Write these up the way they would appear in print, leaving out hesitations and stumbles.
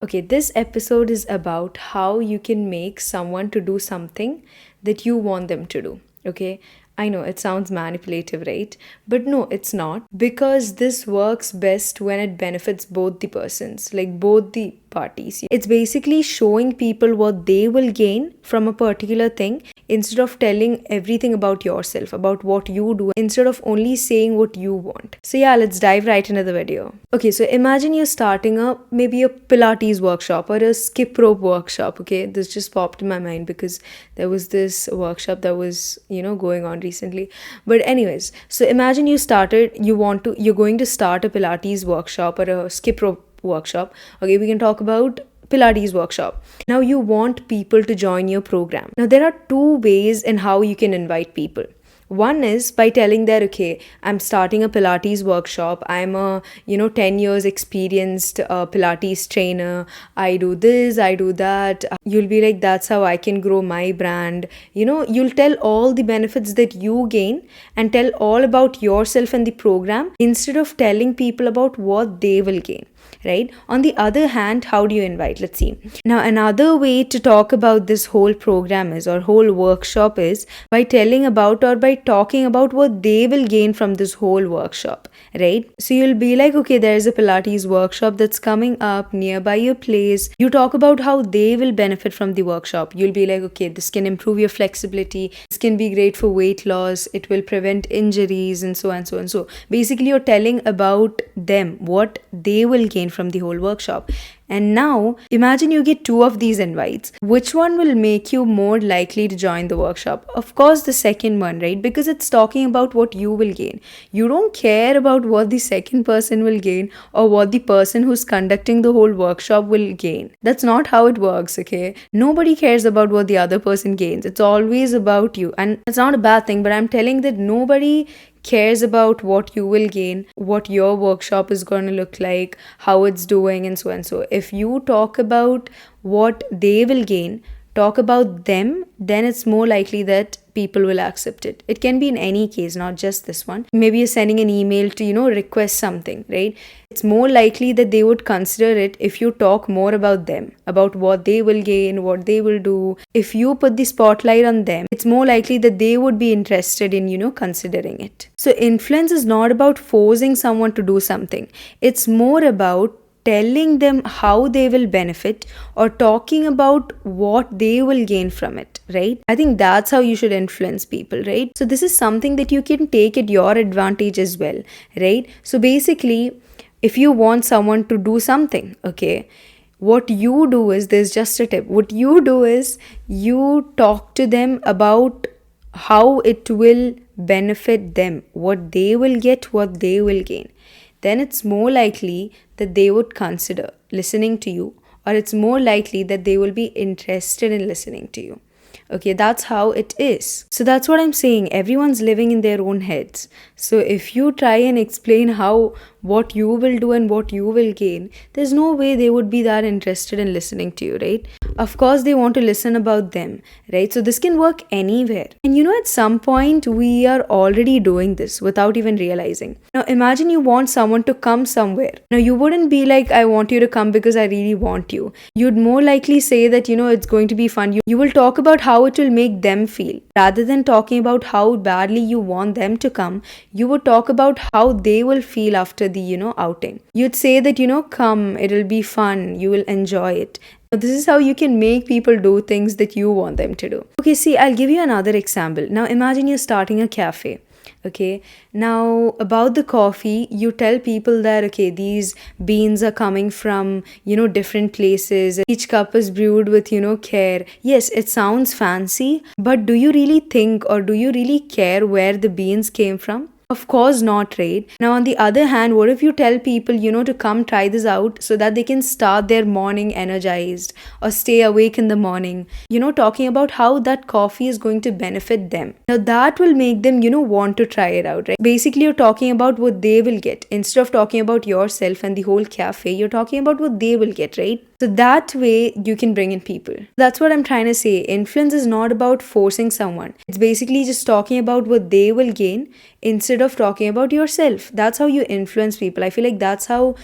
Okay, this episode is about how you can make someone to do something that you want them to do. Okay, I know it sounds manipulative, right? But no, it's not, because this works best when it benefits both the persons, like both the parties. It's basically showing people what they will gain from a particular thing instead of telling everything about yourself, about what you do, instead of only saying what you want. So yeah, let's dive right into the video. Okay, so imagine you're starting a maybe a Pilates workshop or a skip rope workshop. Okay, this just popped in my mind because there was this workshop that was going on recently. But anyways, so imagine you're going to start a Pilates workshop or a skip rope workshop. Okay, we can talk about Pilates workshop. Now you want people to join your program. Now there are two ways in how you can invite people. One is by telling that, okay, I'm starting a Pilates workshop. I'm a 10 years experienced Pilates trainer. I do this, I do that. You'll be like, that's how I can grow my brand. You'll tell all the benefits that you gain and tell all about yourself and the program instead of telling people about what they will gain. Right? On the other hand, how do you invite? Let's see. Now, another way to talk about this whole program is, or whole workshop is, by telling about or by talking about what they will gain from this whole workshop, right? So you'll be like, okay, there's a Pilates workshop that's coming up nearby your place. You talk about how they will benefit from the workshop. You'll be like, okay, this can improve your flexibility. This can be great for weight loss. It will prevent injuries and so on and so on. So basically, you're telling about them, what they will gain from the whole workshop. And now imagine you get two of these invites. Which one will make you more likely to join the workshop? Of course, the second one, right? Because it's talking about what you will gain. You don't care about what the second person will gain or what the person who's conducting the whole workshop will gain. That's not how it works, okay? Nobody cares about what the other person gains. It's always about you. And it's not a bad thing, but I'm telling that nobody cares about what you will gain, what your workshop is going to look like, how it's doing, and so on. So if you talk about what they will gain, talk about them, then it's more likely that people will accept it. It can be in any case, not just this one. Maybe you're sending an email to, request something, right? It's more likely that they would consider it if you talk more about them, about what they will gain, what they will do. If you put the spotlight on them, it's more likely that they would be interested in, considering it. So influence is not about forcing someone to do something. It's more about telling them how they will benefit or talking about what they will gain from it, right? I think that's how you should influence people, right? So this is something that you can take at your advantage as well, right? So basically, if you want someone to do something, okay, what you do is, there's just a tip. What you do is you talk to them about how it will benefit them, what they will get, what they will gain. Then it's more likely that they would consider listening to you, or it's more likely that they will be interested in listening to you. Okay, that's how it is. So that's what I'm saying. Everyone's living in their own heads. So if you try and explain what you will do and what you will gain, there's no way they would be that interested in listening to you, right? Of course, they want to listen about them, right? So this can work anywhere. And at some point, we are already doing this without even realizing. Now, imagine you want someone to come somewhere. Now, you wouldn't be like, I want you to come because I really want you. You'd more likely say that, it's going to be fun. You will talk about how it will make them feel. Rather than talking about how badly you want them to come, you would talk about how they will feel after the, outing. You'd say that, come, it'll be fun, you will enjoy it. This is how you can make people do things that you want them to do. Okay, see, I'll give you another example. Now, imagine you're starting a cafe. Okay, now about the coffee, you tell people that, okay, these beans are coming from, different places. Each cup is brewed with, care. Yes, it sounds fancy, but do you really think, or do you really care where the beans came from? Of course not, right? Now, on the other hand, what if you tell people, to come try this out so that they can start their morning energized or stay awake in the morning, talking about how that coffee is going to benefit them. Now, that will make them, want to try it out, right? Basically, you're talking about what they will get. Instead of talking about yourself and the whole cafe, you're talking about what they will get, right? So that way you can bring in people. That's what I'm trying to say. Influence is not about forcing someone. It's basically just talking about what they will gain instead of talking about yourself. That's how you influence people. I feel like that's how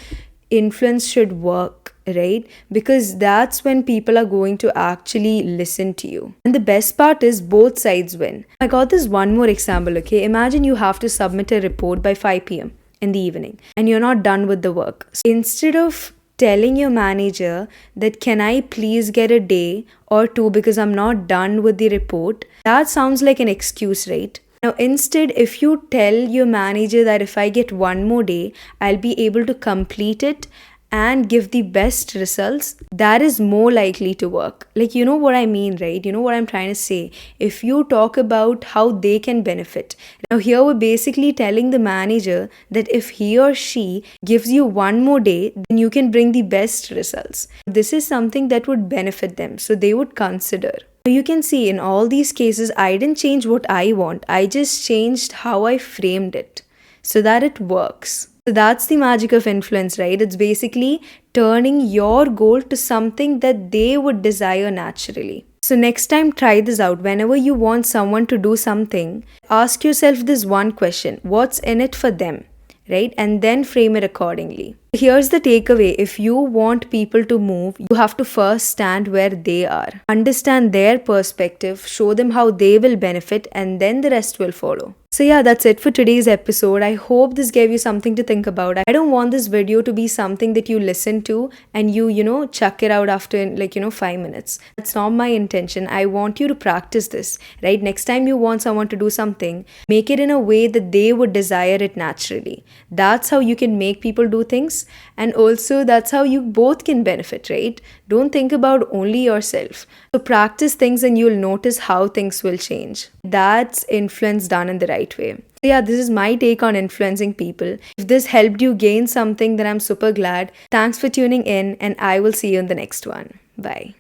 influence should work. right? Because that's when people are going to actually listen to you. And the best part is both sides win. I got this one more example, okay? Imagine you have to submit a report by 5 p.m. in the evening and you're not done with the work. So instead of telling your manager that can I please get a day or two because I'm not done with the report, that sounds like an excuse, right? Now, instead, if you tell your manager that if I get one more day, I'll be able to complete it and give the best results, that is more likely to work. Like, you know what I mean, right? You know what I'm trying to say. If you talk about how they can benefit. Now, here we're basically telling the manager that if he or she gives you one more day, then you can bring the best results. This is something that would benefit them, so they would consider. You can see in all these cases, I didn't change what I want, I just changed how I framed it so that it works. So that's the magic of influence, right? It's basically turning your goal to something that they would desire naturally. So next time, try this out. Whenever you want someone to do something, ask yourself this one question: what's in it for them? Right? And then frame it accordingly. Here's the takeaway: if you want people to move, you have to first stand where they are. Understand their perspective, show them how they will benefit, and then the rest will follow. So yeah, that's it for today's episode. I hope this gave you something to think about. I don't want this video to be something that you listen to and you chuck it out after 5 minutes. That's not my intention. I want you to practice this, right? Next time you want someone to do something, make it in a way that they would desire it naturally. That's how you can make people do things. And also that's how you both can benefit, right? Don't think about only yourself. So practice things and you'll notice how things will change. That's influence done in the right way. So yeah, this is my take on influencing people. If this helped you gain something, then I'm super glad. Thanks for tuning in and I will see you in the next one. Bye.